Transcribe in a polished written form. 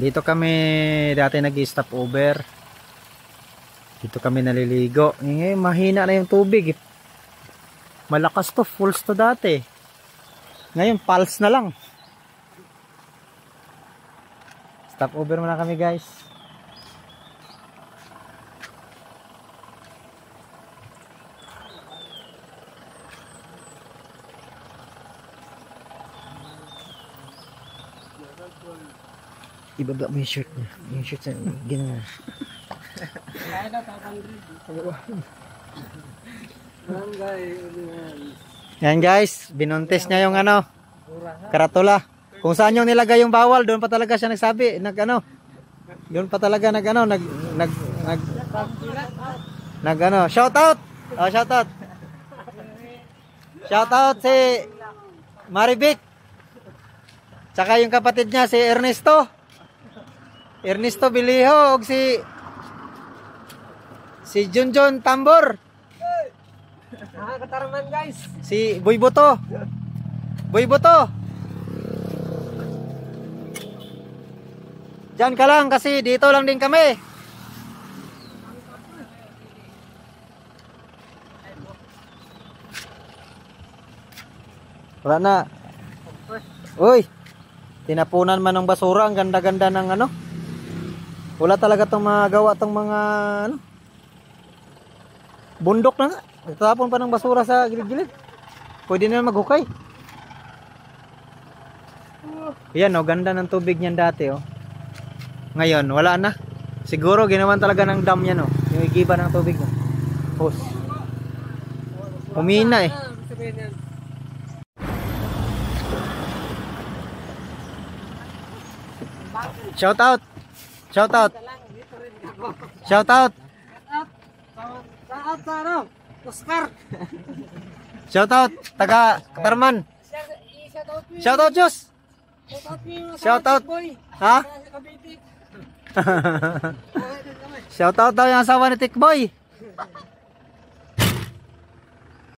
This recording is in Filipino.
Dito kami dati nag-stop over. Dito kami naliligo. Mahina na yung tubig. Malakas to, falls to dati. Ngayon, pulse na lang. Stop over muna kami, guys. Ibaba mo yung shirt niya. Yung shirt niya, ginawa. Kaya na, 500. Yan guys, binuntis niya yung ano, karatula. Kung saan yung nilagay yung bawal, doon pa talaga siya nagsabi, doon pa talaga shout out. Oh, shout out. Shout out si Marivic. Tsaka yung kapatid niya si Ernesto Biliho ug si Junjun Tambor. Katarman guys. Si Boy Boto. Diyan ka lang kasi dito lang din kami. Wala na. Uy. Tinapunan man ng basura, ang ganda-ganda ng ano. Wala talaga tong magawa tong mga ano. Bundok na nga. Tatapon pa ng basura sa gilid-gilid. Pwede na maghukay. Yan oh, ganda ng tubig niyan dati oh. Ngayon, wala na. Siguro ginawan talaga ng dam yan oh. Yung igiba ng tubig oh. Hose. Humina eh. Shout out. Shout out sa ano? Oscar. Shout out taga Katarman. Shout out Diyos. Shout out. Ha? Shout out daw yung asawa ni Tikboy.